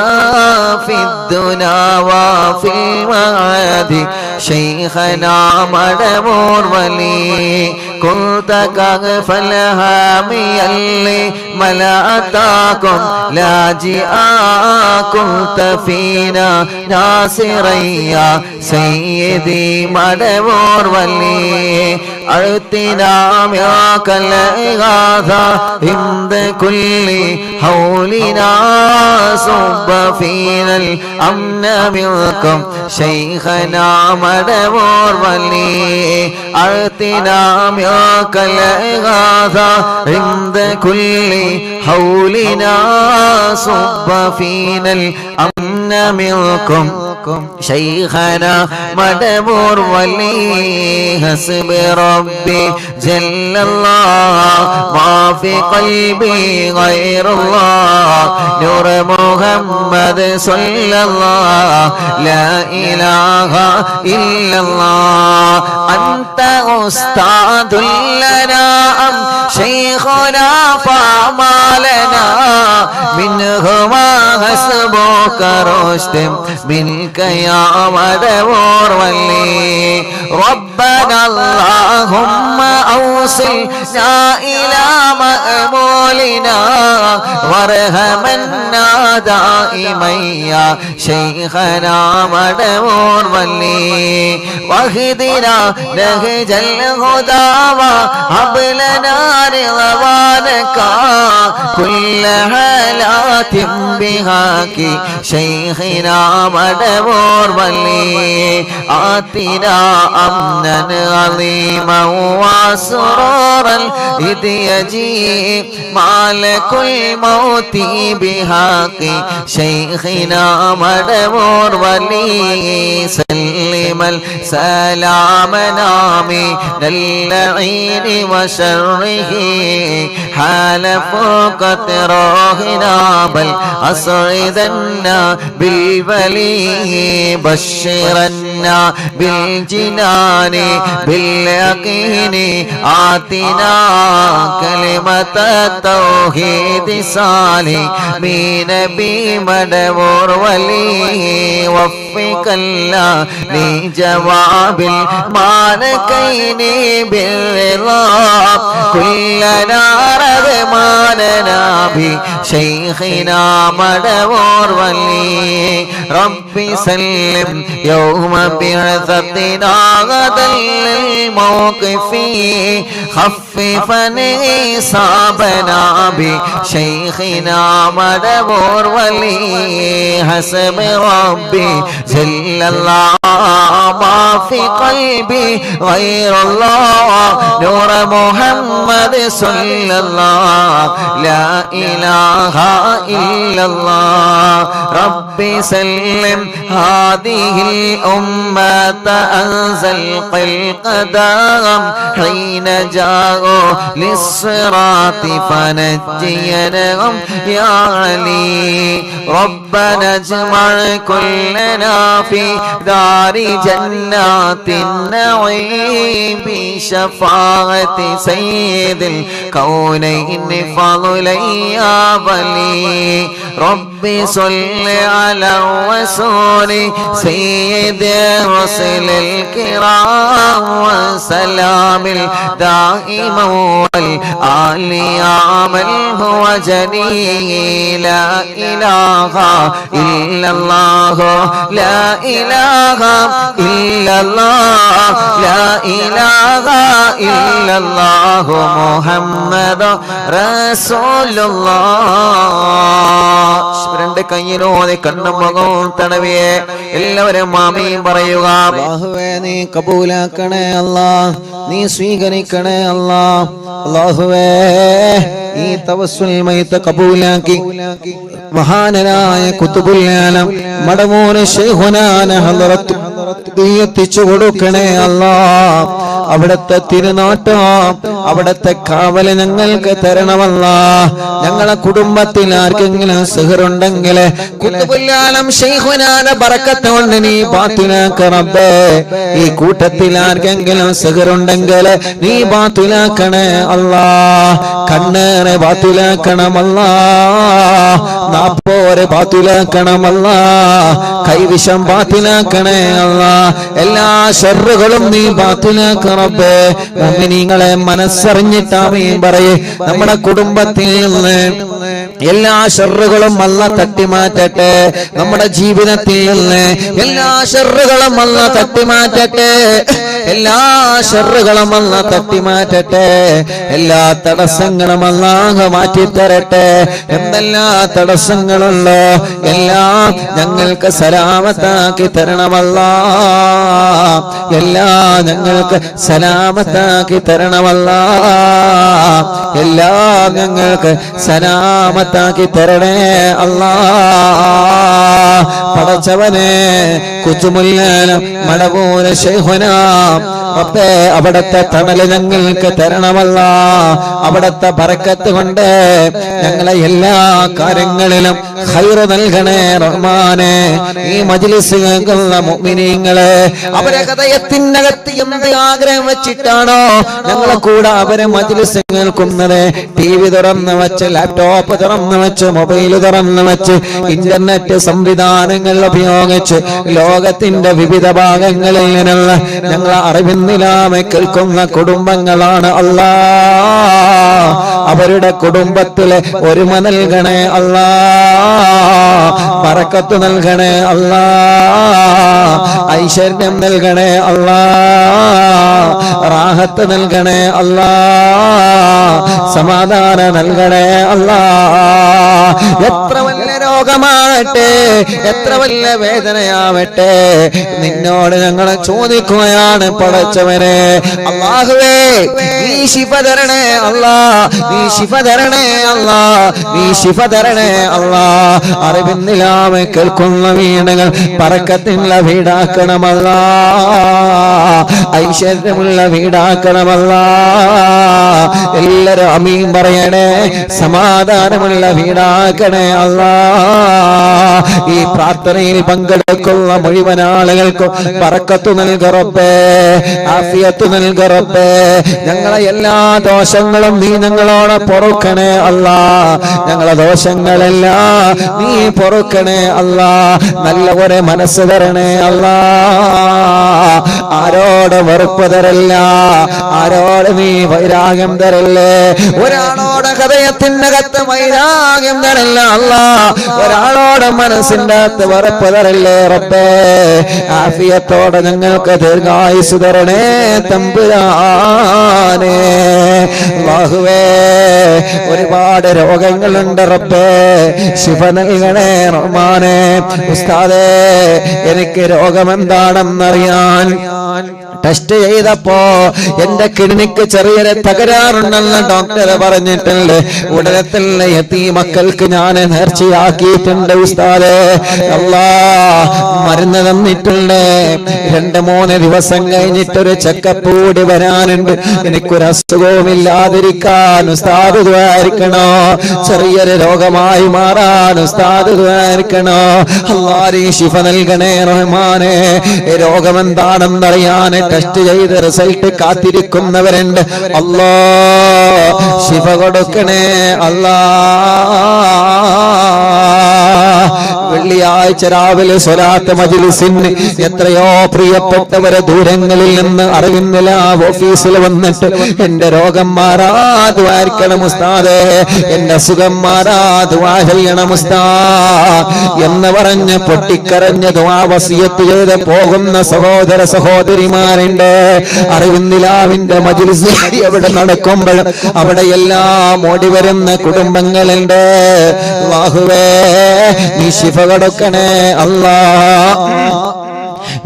في الدنا وفي المعاد شيخنا مدبور ولي كنت كغف الهامي اللي ملأتاكم لاجئا كنت فينا ناصريا سيدي مدبور ولي أعطنا معك الإغاثة عند كل حولنا صب فينا الأمن منكم شيخنا مدبور ولي أعطنا معك الإغاثة عند كل حولنا صب فينا الأمن منكم شيخنا مدبور ولي حسب ربي جل الله ما في قلبي غير الله نور محمد صلى الله لا إله إلا الله أنت أستاذ لنا أم شيخنا فما لنا منهما حسبك رشد منك يا مدبور ولي ربنا اللهم أوصلنا إلى مأمولنا وارحمنا دائما يا شيخنا مدبور ولي واهدنا نهج الهدى وهب لنا رضوانك كل حالات بهاك شيخنا مدبور ولي آتنا أمنا عظيما وسرورا إذ يجيء مالك الموت بحق شيخنا مدبور ولي سلم السلام نامي للعين وشره حال فوق تراهنا بل أسعدنا بالبلي بشرنا بالجنان باليقين آتنا كلمة التوحيد سالمين بمدبور ولي وفق الله لجواب المالكين بالرضا كلنا رغماننا بشيخنا مدبور ولي ربي سلم يوم بعثتنا غدا للموقف خففا إصابنا بشيخنا مدبور ولي حسب ربي جل الله ما في قلبي غير الله نور محمد صلى الله لا إله إلا الله ربي سلم هذه الأمة أنزل القدر لهم حين جاءوا للصراط فنجيناهم يا علي ربنا اجمع كلنا في دار جنات النعيم بشفاعة سيد الكونين فضلا يا ولي ربي صل على الرسول سيد الرسل الكرام وسلام الدائم والآل عمل هو جليل لا إله إلا الله لا إله إلا الله لا إله إلا الله محمد رسول الله രണ്ട് കയ്യിലോടെ കണ്ണും മുഖവും തടവിയെ എല്ലാവരും ആമീൻ പറയുക. അല്ലാഹുവേ നീ കബൂലാക്കണേ അല്ലാഹ്, നീ സ്വീകരിക്കണേ അല്ലാഹ്. അല്ലാഹുവേ ഈ തവസ്സുൽ മൈത കബൂലാക്കി മഹാനരായ ഖുതുബുൽ ആലം മടമൂന് ശൈഖുനാന ഹളറത്ത് എത്തിച്ചു കൊടുക്കണേ അല്ലാഹ്. അവിടുത്തെ തിരുനാട്ടം അവിടുത്തെ കാവല് ഞങ്ങൾക്ക് തരണമല്ലാഹ്. ഞങ്ങളെ കുടുംബത്തിൽ ആർക്കെങ്കിലും സിഹറുണ്ടെങ്കിൽ ഖുതുബുൽ ആലം ശൈഖുനാന ബറക്കത്ത് കൊണ്ട് നീ ബാത്തിലാക്ക റബ്ബേ. ഈ കൂട്ടത്തിൽ ആർക്കെങ്കിലും സിഹറുണ്ടെങ്കിൽ നീ ബാത്തിലാക്കണേ അല്ലാഹ്. കണ്ണേറെ ബാത്തിലാക്കണമല്ലാഹ്, നാപ്പോരെ ബാത്തിലാക്കണമല്ലാഹ്, കൈവിഷം ബാത്തിലാക്കണേ അല്ലാഹ്. എല്ലാ ശർറുകളും നീ ബാത്തിലാക്ക റബ്ബേ. മുഅ്മിനീങ്ങളെ മനസ്സറിഞ്ഞിട്ട് ആമീൻ പറയേ. നമ്മുടെ കുടുംബത്തിൽ നിന്ന് എല്ലാ ശർറുകളും അല്ലാഹ് തട്ടിമാറ്റട്ടെ. നമ്മുടെ ജീവിതത്തിൽ നിന്ന് എല്ലാ ശർറുകളും അല്ലാഹ് തട്ടിമാറ്റട്ടെ. എല്ലാ ശർറുകളും അല്ലാഹ് തട്ടിമാറ്റട്ടെ. എല്ലാ തടസ്സങ്ങളും അല്ലാഹ് മാറ്റിത്തരട്ടെ. എന്തെല്ലാ തടസ്സങ്ങളുണ്ടോ എല്ലാം ഞങ്ങൾക്ക് സലാമത്താക്കി തരണമല്ലാഹ്. എല്ലാം ഞങ്ങൾക്ക് സലാമത്താക്കി തരണമല്ലാഹ്. എല്ലാം ഞങ്ങൾക്ക് സലാമത്താക്കി തരണേ അല്ലാഹ്. പടച്ചവനെ ഖുതുബുൽ ആലം മടവൂര് ശൈഖുനാ റബ്ബേ അവിടുത്തെ തണല് ഞങ്ങൾക്ക് തരണമല്ലാഹ്. അവിടുത്തെ ബറക്കത്ത് കൊണ്ട് ഞങ്ങളെ എല്ലാ കാര്യങ്ങളിലും ഖൈറ് നൽകണേ റഹ്മാനെ. ഈ മജ്ലിസ് കേൾക്കുന്ന മുഅ്മിനീങ്ങളെ അവരെ ഹൃദയത്തിനകത്ത് എന്ത് ആഗ്രഹം വെച്ചിട്ടാണോ ഞങ്ങളെ കൂടെ അവരെ മജ്ലിസ് കേൾക്കുന്നത്, TV തുറന്ന് വെച്ച് ലാപ്ടോപ്പ് തുറന്ന് വെച്ച് മൊബൈൽ തുറന്ന് വെച്ച് ഇന്റർനെറ്റ് സംവിധാനങ്ങൾ ഉപയോഗിച്ച് ലോകത്തിന്റെ വിവിധ ഭാഗങ്ങളിൽ നിന്നുള്ള ഞങ്ങളെ അറിവിന്നിലാമെ കേൾക്കുന്ന കുടുംബങ്ങളാണ് അല്ലാഹ്. അവരുടെ കുടുംബത്തിലെ ഒരുമ നൽകണേ അല്ലാഹ്. ബറക്കത്ത് നൽകണേ അല്ലാഹ്. ഐശ്വര്യം നൽകണേ അല്ലാഹ്. റാഹത്ത് നൽകണേ അല്ലാഹ്. സമാധാനം നൽകണേ അല്ലാഹ്. എത്ര വലിയ രോഗമാവട്ടെ, എത്ര വലിയ വേദനയാവട്ടെ, നിന്നോട് ഞങ്ങൾ ചോദിക്കുകയാണ് പടച്ചവനെ. അല്ലാഹുവേ നീ ശിഫ തരണേ അല്ലാഹ്, നീ ശിഫ തരണേ അല്ലാഹ്, നീ ശിഫ തരണേ അല്ലാഹ്. അറിവിന്നിലാമെ കേൾക്കുന്ന വീടുകൾ ബറക്കത്തുള്ള വീടാക്കണമല്ലാഹ്, ഐശ്വര്യമുള്ള വീടാക്കണമല്ലാഹ്. എല്ലാവരും ആമീൻ പറയണേ. സമാധാനമുള്ള വീടാക്കണേ അല്ലാഹ്. ഈ പ്രാർത്ഥനയിൽ പങ്കെടുക്കുന്ന മുഴുവൻ ആളുകൾക്കും ബറക്കത്ത് നൽക റബ്ബേ, ആഫിയത്ത് നൽക റബ്ബേ. ഞങ്ങളെ എല്ലാ ദോഷങ്ങളും നീ ഞങ്ങളോട് പൊറുക്കണേ അല്ലാഹ്. ഞങ്ങളെ ദോഷങ്ങളെല്ലാം നീ പൊറുക്കണേ അല്ലാഹ്. നല്ല ഒരു മനസ്സ് തരണേ അല്ലാഹ്. ആരോട് വെറുപ്പ് തരല്ല, ആരോട് നീ വൈരാഗ്യം തരല്ലേ. ഒരാളോട് ഹൃദയത്തിനകത്ത് വൈരാഗ്യം തരല്ല അല്ലാഹ്. ഒരാളോട് മനസ്സിന്റെ അകത്ത് വെറുപ്പ് തരല്ലേ റബ്ബേ. ആഫിയത്തോടെ ഞങ്ങൾക്ക് ദീർഘായുസ് തരണേ തമ്പുരാനെ. അല്ലാഹുവേ ഒരുപാട് രോഗങ്ങളുണ്ട് റബ്ബേ, ശിഫ നൽകണേ റഹ്മാനെ. ഉസ്താദേ എനിക്ക് രോഗമെന്താണെന്നറിയാൻ ടെസ്റ്റ് ചെയ്തപ്പോ എന്റെ കിഡ്നിക്ക് ചെറിയൊരു തകരാറുണ്ടെന്ന് ഡോക്ടർ പറഞ്ഞിട്ടുണ്ട്. ഉടനെ തന്നെ യതീമക്കൾക്ക് ഞാൻ നേർച്ചയാക്കിയിട്ടുണ്ട് ഉസ്താദേ. മരുന്ന് തന്നിട്ടുണ്ട്. 2-3 ദിവസം കഴിഞ്ഞിട്ടൊരു ചെക്കപ്പ് കൂടി വരാനുണ്ട്. എനിക്കൊരു അസുഖവും ഇല്ലാതിരിക്കാൻ ഉസ്താദ് ദ്വാരിക്കണോ. ചെറിയൊരു രോഗമായി മാറാൻ ഉസ്താദ് ദ്വാരിക്കണോ. അല്ലാഹ് ശിഫ നൽകണേ റഹ്മാനെ. രോഗം എന്താണെന്നറിയാൻ ടെസ്റ്റ് ചെയ്ത് റിസൾട്ട് കാത്തിരിക്കുന്നവരുണ്ട്. അല്ലാഹ് ശിഫ കൊടുക്കണേ അല്ലാഹ്. വെള്ളിയാഴ്ച രാവിലെ സ്വലാത്ത് മജ്ലിസിന് എത്രയോ പ്രിയപ്പെട്ടവരെ ദൂരങ്ങളിൽ നിന്ന് അറിയുന്നില്ല ഓഫീസിൽ വന്നിട്ട് എന്റെ രോഗം മാറാതുവായിരിക്കണം ഉസ്താദേ, എന്റെ അസുഖം മാറാതുവാഹണം ഉസ്താദ് എന്ന് പറഞ്ഞ് പൊട്ടിക്കരഞ്ഞ് ദുആ വസിയത്ത് ചെയ്ത് പോകുന്ന സഹോദര സഹോദരിമാരുണ്ട്. അറിവിന്ദിലാവിന്റെ മജ്ലിസ് എവിടെ നടക്കുമ്പോൾ അവിടെ എല്ലാം ഓടി വരുന്ന കുടുംബങ്ങളുണ്ട്. അല്ലാഹുവേ നീ ശിഫ കൊടുക്കണേ അല്ലാഹ്.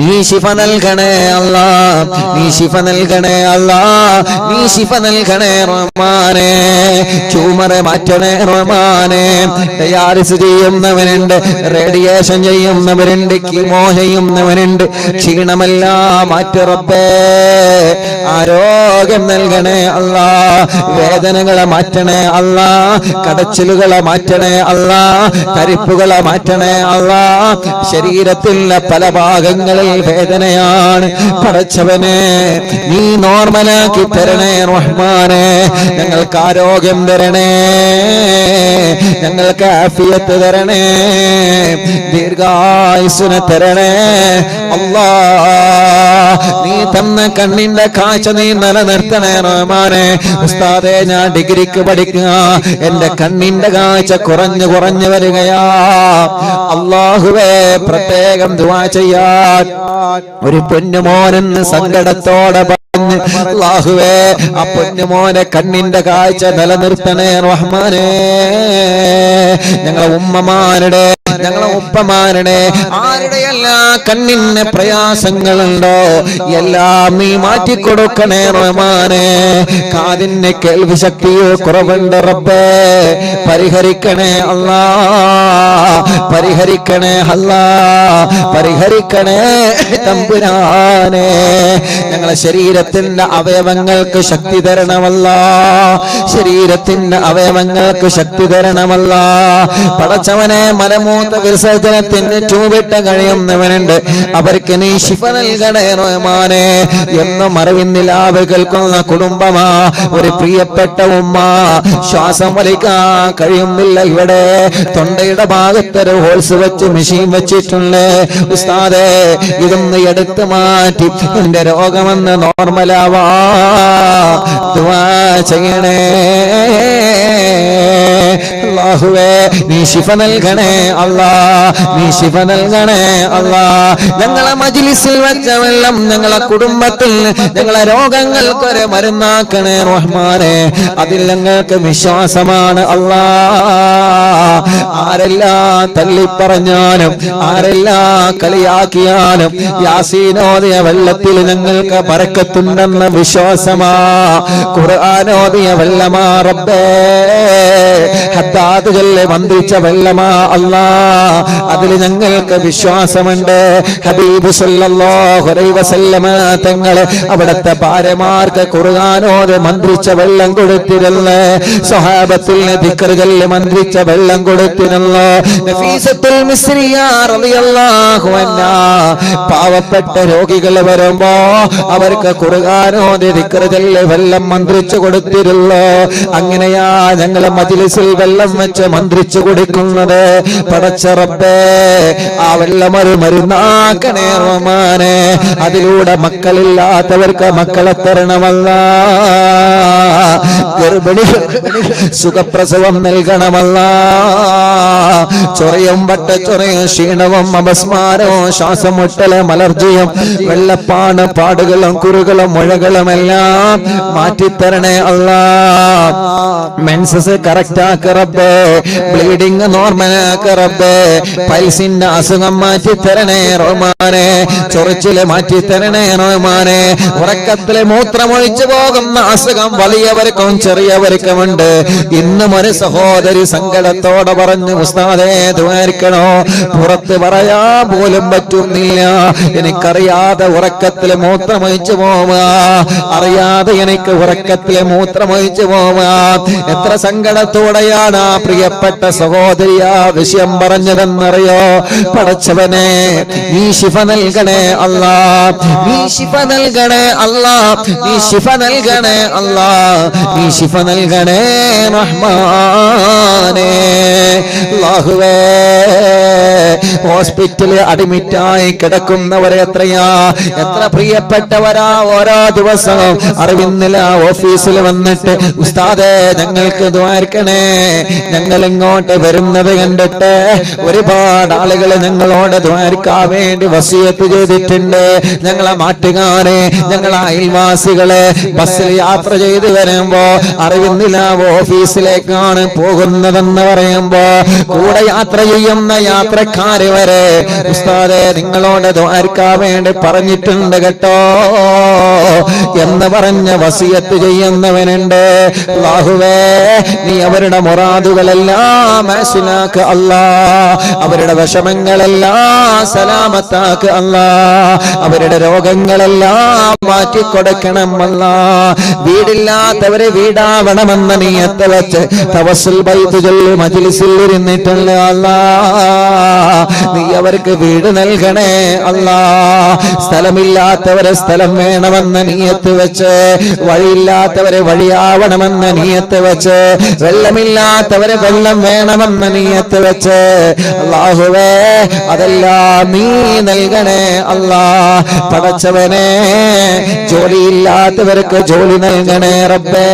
നീ ശിഫ നൽകണേ അല്ലാഹ്. നീ ശിഫ നൽകണേ അല്ലാഹ്. നീ ശിഫ നൽകണേ റഹ്മാനേ. ട്യൂമർ മാറ്റണേ റഹ്മാനേ. ഡയാലിസിസ് ചെയ്യുന്നവരുണ്ട്, റേഡിയേഷൻ ചെയ്യുന്നവരുണ്ട്, കീമോ ചെയ്യുന്നവരുണ്ട്. ക്ഷീണമെല്ലാം മാറ്റി റബ്ബേ. ആരോഗ്യം നൽകണേ അല്ലാഹ്. വേദനകളെ മാറ്റണേ അല്ലാഹ്. കടച്ചിലുകളെ മാറ്റണേ അല്ലാഹ്. തരിപ്പുകളെ മാറ്റണേ അല്ലാഹ്. ശരീരത്തിലെ പല ഭാഗങ്ങളിൽ വേദനയാണ്. പടച്ചവനെ നീ നോർമലാക്കി തരണേ റഹ്മാനെ. ഞങ്ങൾക്ക് ആരോഗ്യം തരണേ, ഞങ്ങൾക്ക് ആഫിയത്ത് തരണേ, ദീർഘായുസ്സിനെ തരണേ അല്ലാഹ്. നീ തന്ന കണ്ണിന്റെ കാഴ്ച നീ നിലനിർത്തണേ റഹ്മാനെ. ഉസ്താദേ ഞാൻ ഡിഗ്രിക്ക് പഠിക്കുക, എന്റെ കണ്ണിന്റെ കാഴ്ച കുറഞ്ഞു വരികയാ. അല്ലാഹുവേ പ്രത്യേകം ദുആ ചെയ്യാൻ ഒരു പൊന്നുമോനെന്ന് സങ്കടത്തോടെ പറഞ്ഞു. അല്ലാഹുവേ ആ പൊന്നുമോനെ കണ്ണിന്റെ കാഴ്ച നിലനിർത്തണേ റഹ്മാനേ. ഞങ്ങളെ ഉമ്മമാരുടെ, ഞങ്ങളെ ഉപ്പമാരുടെ ആരുടെയെല്ലാം കണ്ണിന് പ്രയാസങ്ങളുണ്ടോ എല്ലാം നീ മാറ്റിക്കൊടുക്കണേ റഹ്മാനേ. കാതിന് കേൾവി ശക്തിയോ കുറവുണ്ട് റബ്ബേ, പരിഹരിക്കണേ അല്ലാഹ്. പരിഹരിക്കണേ അല്ലാഹ്. പരിഹരിക്കണേ തമ്പുരാനെ. ഞങ്ങളെ ശരീരത്തിന്റെ അവയവങ്ങൾക്ക് ശക്തി തരണമല്ലാഹ്. ശരീരത്തിന്റെ അവയവങ്ങൾക്ക് ശക്തി തരണമല്ലാഹ്. പടച്ചവനെ മലമൂത്ര വിസർജനത്തിന് ട്യൂബിട്ട് കഴിയുന്നവനുണ്ട്, അവർക്ക് നീ ശിഫ നൽകണേ റഹ്മാനെ. എന്നും അറിവിന്നിലാവ് കേൾക്കുന്ന കുടുംബമാ. ഒരു പ്രിയപ്പെട്ട ഉമ്മ ശ്വാസം വലിക്കാൻ കഴിയുന്നില്ല. ഇവിടെ തൊണ്ടയുടെ ഭാഗത്തൊരു ഹോൾസ് വെച്ച് മെഷീൻ വെച്ചിട്ടുണ്ട്. ഉസ്താദേ ഇതൊന്ന് എടുത്തു മാറ്റി എന്റെ രോഗമെന്ന് നോർമലാവാ ദുആ ചെയ്യണേ. അല്ലാഹുവേ നീ ശിഫ നൽകണേ അല്ലാഹ്. നീ ശിഫ നൽകണേ അല്ലാഹ്. ഞങ്ങളെ മജ്ലിസിൽ വെച്ച വെള്ളം ഞങ്ങളെ കുടുംബത്തിൽ ഞങ്ങളെ രോഗങ്ങൾക്കൊരു മരുന്നാക്കണേ റഹ്മാനെ. അതിൽ ഞങ്ങൾക്ക് വിശ്വാസമാണ് അല്ലാഹ്. ആരെല്ലാം തള്ളിപ്പറഞ്ഞാലും ആരെല്ലാം കളിയാക്കിയാലും യാസീനോദിയ വെള്ളത്തിൽ ഞങ്ങൾക്ക് ബറക്കത്തുണ്ടെന്ന വിശ്വാസമാ. ഖുർആനോദിയ വെള്ളമാ റബ്ബേ. ഹദ്ദാദ് ചൊല്ലി മന്ത്രിച്ച വെള്ളമാ അല്ലാഹ്. അതിൽ ഞങ്ങൾക്ക് വിശ്വാസമുണ്ട്. ഹബീബ് സല്ലല്ലാഹു അലൈഹി വസല്ലമ തങ്ങൾ അവിടുത്തെ ഭാര്യമാർക്ക് ഖുർആനോദി മന്ത്രിച്ച വെള്ളം കൊടുത്തിരുന്നു. സ്വഹാബത്തിൽ ദിക്ർ ചൊല്ലി മന്ത്രിച്ച വെള്ളം കൊടുത്തിരുന്നു. നഫീസത്തുൽ മിസ്രിയ റളിയല്ലാഹു അൻഹാ പാവപ്പെട്ട രോഗികൾ വരുമ്പോ അവർക്ക് ഖുർആനോദി ദിക്ർ ചൊല്ലി വെള്ളം മന്ത്രിച്ചു കൊടുത്തിരുന്നു. അങ്ങനെയാ ഞങ്ങളെ മജ്ലിസിൽ വെള്ളം വെച്ച് മന്ത്രിച്ചു കൊടുക്കുന്നത്. പടച്ച റബ്ബേ ആ വെള്ളം ഒരു മരുന്നാക്കണേ റഹ്മാനെ. അതിലൂടെ മക്കളില്ലാത്തവർക്ക് മക്കളെ തരണമല്ലാ. ഗർഭിണികൾ സുഖപ്രസവം നൽകണമല്ലാ. ചൊറയും വട്ടച്ചൊറയും ക്ഷീണവും അപസ്മാരവും ശ്വാസം മുട്ടലും അലർജിയും വെള്ളപ്പാണ് പാടുകളും കുറുകളും മുഴകളും എല്ലാം മാറ്റിത്തരണേ അല്ലാ. മെൻസസ് കറക്റ്റ് ആക്ക് റബ്ബേ. റബ്ബേ, ബ്ലീഡിംഗ് നോർമലാക്ക് റബ്ബേ, പൈൽസിന്റെ അസുഖം മാറ്റി തരണേ റഹ്മാനെ, ചൊറിച്ചില് മാറ്റി തരണേ റഹ്മാനെ. ഉറക്കത്തില് മൂത്രമൊഴിച്ചു പോകുന്ന അസുഖം വലിയവർക്കും ചെറിയവർക്കുമുണ്ട്. ഇന്നും ഒരു സഹോദരി സങ്കടത്തോടെ പറഞ്ഞു, ഉസ്താദേ ദ്വാരിക്കണോ, പുറത്ത് പറയാ പോലും പറ്റുന്നില്ല, എനിക്കറിയാതെ ഉറക്കത്തില് മൂത്രമൊഴിച്ചു പോവാ, അറിയാതെ എനിക്ക് ഉറക്കത്തില് മൂത്രമൊഴിച്ചു പോവാ. എത്ര സങ്കടത്തോടെയാണ് ആ പ്രിയപ്പെട്ട സഹോദരി ആ വിഷയം പറഞ്ഞതെന്നറിയോ? പടച്ചവനെ നീ ശിഫ നൽകണേ അല്ലാ, നീ ശിഫ നൽകണേ അല്ലാ, നീ ശിഫ നൽകണേ അല്ലാ, നീ ശിഫ നൽകണേ റഹ്മാനേ. അല്ലാഹുവേ, ഹോസ്പിറ്റലിൽ അഡ്മിറ്റായി കിടക്കുന്നവരെ എത്ര പ്രിയപ്പെട്ടവരാ ഓരോ ദിവസവും അറിവിന്നില്ല ഓഫീസിൽ വന്നിട്ട്, ഉസ്താദേ ഞങ്ങൾക്ക് ദ്വാരിക്കണേ, ഞങ്ങൾ ഇങ്ങോട്ട് വരുന്നത് കണ്ടിട്ട് ഒരുപാട് ആളുകൾ ഞങ്ങളോട് ദ്വാരിക്കാൻ വേണ്ടി വസിയത്ത് ചെയ്തിട്ടുണ്ട്. ഞങ്ങളെ നാട്ടുകാരെ, ഞങ്ങളെ അയൽവാസികളെ ബസ്സിൽ യാത്ര ചെയ്ത് വരുമ്പോ അറിവിന്നില്ല ഓഫീസിലേക്കാണ് പോകുന്നതെന്ന് പറയുമ്പോ കൂടെ യാത്ര ചെയ്യുന്ന യാത്രക്കാര് വരെ ഉസ്താദേ നിങ്ങളോട് ദ്വാരിക്കാൻ വേണ്ടി പറഞ്ഞിട്ടുണ്ട് കേട്ടോ എന്ന് പറഞ്ഞ വസിയത്ത് ചെയ്യുന്നവനുണ്ട്. അല്ലാഹുവേ, നീ അവരുടെ മുറാദുകളെല്ലാം മനസ്സിലാക്ക് അല്ലാ, അവരുടെ വിഷമങ്ങളെല്ലാം സലാമത്താക്ക് അല്ലാ, അവരുടെ രോഗങ്ങളെല്ലാം മാറ്റിക്കൊടുക്കണം അല്ലാ. വീടില്ലാത്തവരെ വീടാവണമെന്ന നീയത്ത് വെച്ച് തവസ്സുൽ ബൈത്ത് ചൊല്ലി മജ്ലിസിൽ ഇരുന്നിട്ടുള്ള അല്ലാ, നീ അവർക്ക് വീട് നൽകണേ അല്ലാ. സ്ഥലമില്ലാത്തവരെ സ്ഥലം വേണമെന്ന നീയത്ത് വെച്ച്, വഴിയില്ലാത്തവരെ വഴിയാവണമെന്ന നീയത്ത് വെച്ച്, വെള്ളമില്ലാത്തവരെ വെള്ളം വേണമെന്ന നീയത്ത് വെച്ച്, അല്ലാഹുവേ അതെല്ലാം നീ നൽകണേ അല്ലാ. പടച്ചവനെ, ജോലിയില്ലാത്തവർക്ക് ജോലി നൽകണേ റബ്ബേ,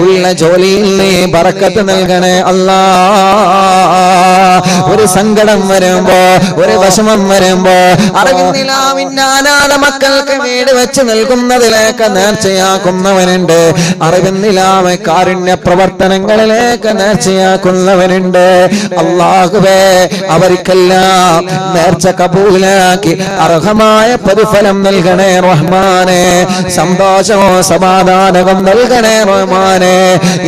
ഉള്ള ജോലിയിൽ നീ ബറക്കത്ത് നൽകണേ അല്ലാ. ഒരു സങ്കടം വരുമ്പോ, ഒരു വിഷമം വരുമ്പോ അറിവിന്നിലാവിന്റെ അനാഥ മക്കൾക്ക് വീട് വെച്ച് നൽകുന്നതിലേക്ക് നേർച്ചയാക്കുന്നവനുണ്ട്. അറിവിന്നിലാവ് കാരുണ്യ പ്രവർത്തനങ്ങളിലേക്ക് നേർച്ചയാക്കുന്നവനുണ്ട്. അല്ലാഹുവേ, അവർക്കെല്ലാം നേർച്ച കബൂലാക്കി അർഹമായ പ്രതിഫലം നൽകണേ റഹ്മാനെ, സന്തോഷമോ സമാധാനവും നൽകണേ റഹ്മാനെ.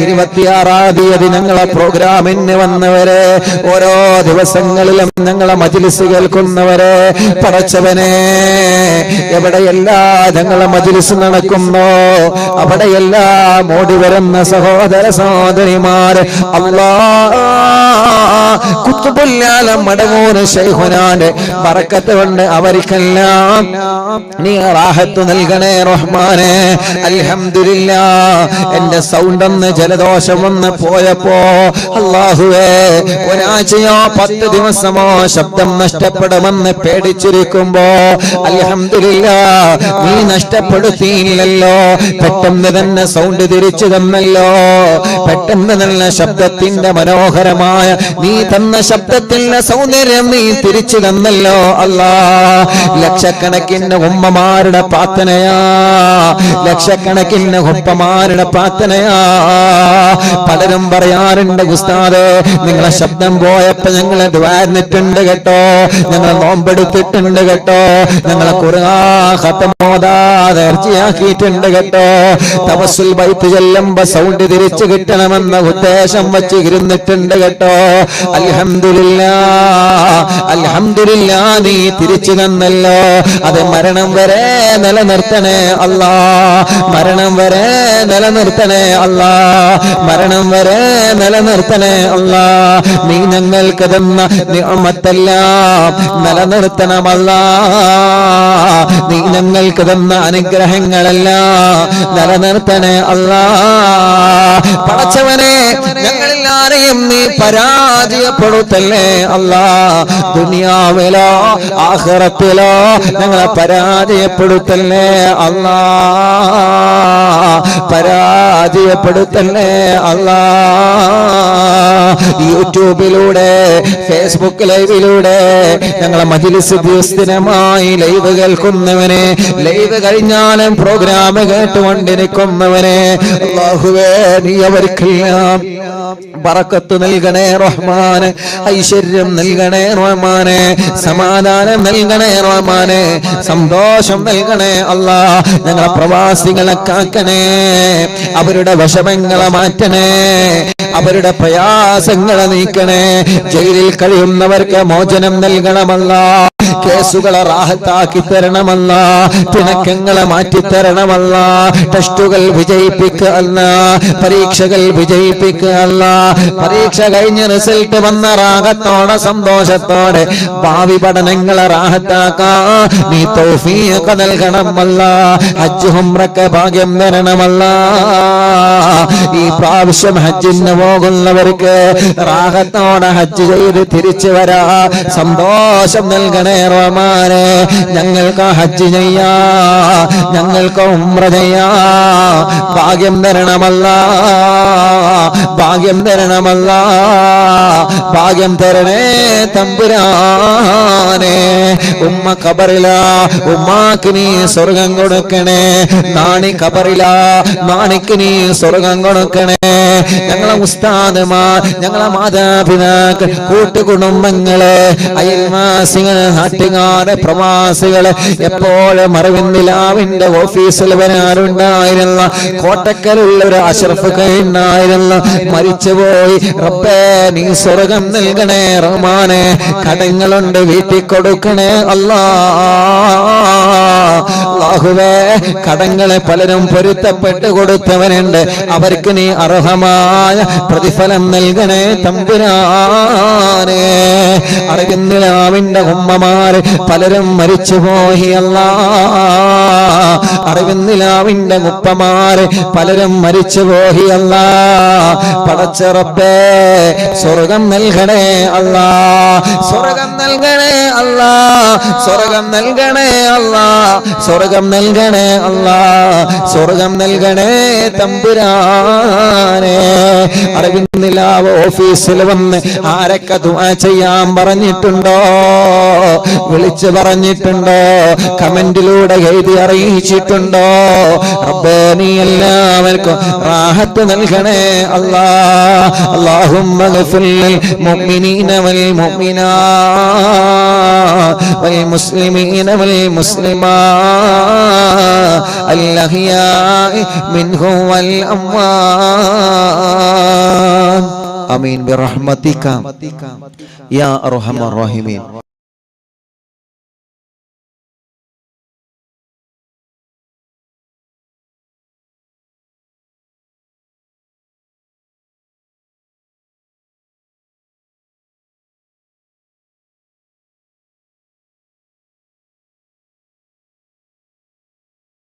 26-ാം തീയതി ഞങ്ങളെ പ്രോഗ്രാമിന് വന്നവരെ, ഓരോ ദിവസങ്ങളിലും ഞങ്ങളെ മജ്ലിസ് കേൾക്കുന്നവരെ, പടച്ചവനെ എവിടെയെല്ലാം ഞങ്ങളെ മജ്ലിസ് നടക്കുന്നോ അവിടെയെല്ലാം ഓടി വരുന്ന സഹോദര സഹോദരിമാര്, അല്ലാഹ് കുത്തുബുല്ലാലം മടങ്ങൂർ ശൈഖുനാന്റെ ബറക്കത്ത് കൊണ്ട് അവർക്കെല്ലാം നീ റാഹത്ത് നൽകണേ റഹ്മാനെ. അൽഹംദുലില്ലാഹ്, എന്റെ സൗണ്ട് ഒന്ന് ജലദോഷം വന്ന് പോയപ്പോ അല്ലാഹുവേ, ഒരാഴ്ചയോ 10 ദിവസമോ ശബ്ദം നഷ്ടപ്പെടുമെന്ന് പേടിച്ചിരിക്കുമ്പോ അൽഹംദുലില്ലാഹ് നീ നഷ്ടപ്പെടുത്തിയില്ലല്ലോ. പെട്ടെന്ന് തന്നെ സൗണ്ട് തിരിച്ചു തന്നല്ലോ, പെട്ടെന്ന് നല്ല ശബ്ദത്തിന്റെ മനോഹരമായ നീ തന്ന ശബ്ദത്തിന്റെ സൗന്ദര്യം നീ തിരിച്ചു തന്നല്ലോ അല്ലാ. ലക്ഷക്കണക്കിന് ഉമ്മമാരുടെ പ്രാർത്ഥനയാ, ലക്ഷക്കണക്കിന് ഉപ്പമാരുടെ പ്രാർത്ഥനയാ. പലരും പറയാറുണ്ട്, ഉസ്താദേ നിങ്ങളെ ശബ്ദം പോയപ്പോ ഞങ്ങളെ ദ്വാരന്നിട്ടുണ്ട് കേട്ടോ, ഞങ്ങളെ നോമ്പെടുത്തിട്ടുണ്ട് കേട്ടോ, ഞങ്ങളെ ഖുർആൻ ഖത്ം ഓതാതെ നേർച്ചയാക്കിയിട്ടുണ്ട് കേട്ടോ. തവസ്സുൽ ബൈത്ത് ചെല്ലുമ്പോ സൗണ്ട് തിരിച്ചു കിട്ടണമെന്ന ഉദ്ദേശം വച്ച് ഇരുന്നിട്ടുണ്ട് കേട്ടോ. അൽഹംദുലില്ലാഹ്, അൽഹംദുലില്ലാഹ് നീ തിരിച്ചു തന്നല്ലോ. അത് മരണം വരെ നിലനിർത്തണേ അല്ലാ, മരണം വരെ നിലനിർത്തണേ അല്ലാ, മരണം വരെ നിലനിർത്തണേ അല്ലാ. നീ ഞങ്ങൾക്ക് തന്ന നിഅമത്തെല്ലാം നിലനിർത്തണമല്ലാ, നീ ഞങ്ങൾക്ക് തന്ന അനുഗ്രഹങ്ങളെല്ലാം നിലനിർത്തണേ അല്ലാ. പടച്ചവനെ, ഞങ്ങളെല്ലാരെയും നീ പരാജയപ്പെടുത്തല്ലേ അല്ലാ. ദുനിയാവിലോ ആഖിറത്തിലോ ഞങ്ങളെ പരാജയപ്പെടുത്തല്ലേ അല്ലാ, പരാജയപ്പെടുത്തല്ലേ അല്ലാ. യൂട്യൂബിലൂടെ ഫേസ്ബുക്ക് ലൈവിലൂടെ ഞങ്ങളെ മജ്‌ലിസ് ദിവസമായി ലൈവ് കേൾക്കുന്നവനെ, ലൈവ് കഴിഞ്ഞാലും പ്രോഗ്രാം കേട്ടുകൊണ്ടിരിക്കുന്നവനെ അല്ലാഹുവേ നീ അവർക്കെല്ലാം ബറക്കത്ത് നൽകണേ റഹ്മാനെ, ഐശ്വര്യം നൽകണേ റഹ്മാനെ, സമാധാനം നൽകണേ റഹ്മാനെ, സന്തോഷം നൽകണേ അല്ലാ. ഞങ്ങളെ പ്രവാസികളെ കാക്കണേ, അവരുടെ വിഷമങ്ങളെ മാറ്റണേ, അവരുടെ പ്രയാസങ്ങളെ നീക്കണേ. ജയിലിൽ കഴിയുന്നവർക്ക് മോചനം നൽകണമല്ല, കേസുകളെ റാഹത്താക്കി തരണമല്ല, പിണക്കങ്ങളെ മാറ്റിത്തരണമല്ല, ടെസ്റ്റുകൾ വിജയിപ്പിക്കുക അല്ല, പരീക്ഷകൾ വിജയിപ്പിക്കുക അല്ല, പരീക്ഷ കഴിഞ്ഞ് റിസൾട്ട് വന്ന റാഹത്തോടെ സന്തോഷത്തോടെ ഭാവി പഠനങ്ങളെ റാഹത്താക്കാ നീ തൗഫീഖ് നൽകണമല്ല. ഹജ്ജ് ഉംറക്ക് ഭാഗ്യം തരണമല്ല. ഈ പ്രാവശ്യം ഹജ്ജിന് പോകുന്നവർക്ക് റാഹത്തോടെ ഹജ്ജ് ചെയ്ത് തിരിച്ചു വരാ സന്തോഷം നൽകണേ റഹ്മാനെ. ഞങ്ങൾക്ക് ഹജ്ജ് ചെയ്യാ, ഞങ്ങൾക്ക് ഉംറ ചെയ്യാ ഭാഗ്യം തരണമല്ല, ഭാഗ്യം തരണമല്ല, ഭാഗ്യം തരണേ തമ്പുരാനെ. ഉമ്മ ഖബറിലാ, ഉമ്മാക്ക് നീ സ്വർഗം കൊടുക്കണേ. നാണി ഖബറിലാ, നാണിക്ക് നീ സ്വർഗം കൊടുക്കണേ. ഞങ്ങളെ ഉസ്താദുമാർ, ഞങ്ങളെ മാതാപിതാക്കൾ, കൂട്ടുകുടുംബങ്ങള്, അയൽവാസികള്, നാട്ടുകാര്, പ്രവാസികള്, എപ്പോഴും അറിവിന്ദിലാവിന്റെ ഓഫീസിൽ വരാറുണ്ടായിരുന്ന കോട്ടക്കലുള്ള ഒരു അഷ്റഫ് ഉണ്ടായിരുന്ന മരിച്ചുപോയി. റബ്ബേ നീ സ്വർഗം നൽകണേ റഹ്മാനെ. കടങ്ങളുണ്ട് വീട്ടിൽ കൊടുക്കണേ അല്ലാഹുവേ. കടങ്ങളെ പലരും പൊരുത്തപ്പെട്ട് കൊടുത്തവനുണ്ട്, അവർക്ക് നീ അർഹമായ പ്രതിഫലം നൽകണേ തമ്പുരാനെ. അറിവിന്ദിലാവിന്റെ ഉമ്മമാര് പലരും മരിച്ചുപോയി അല്ലാ. അറിവിന്ദിലാവിന്റെ ഉപ്പമാര് പലരും മരിച്ചുപോയി അല്ലാ. പടച്ച റബ്ബേ സ്വർഗം നൽകണേ അല്ലാ, സ്വർഗം നൽകണേ അല്ലാ, സ്വർഗം നൽകണേ അല്ലാ, സ്വർഗം നൽകണേ അല്ലാ, സ്വർഗം നൽകണേ തമ്പുരാനെ. അറിവിന്ദിലാവ് ഓഫീസിൽ വന്ന് ആരൊക്കെ ദുആ ചെയ്യാൻ പറഞ്ഞിട്ടുണ്ടോ, വിളിച്ചു പറഞ്ഞിട്ടുണ്ടോ, കമന്റിലൂടെ എഴുതി അറിയിച്ചിട്ടുണ്ടോ? റബ്ബേ നീ എല്ലാവർക്കും റാഹത്ത് നൽകണേ അല്ലാ. اللهم اغفر للمؤمنين والمؤمنات والمسلمين والمسلمات الأحياء منهم والأموات آمين برحمتك يا أرحم الراحمين.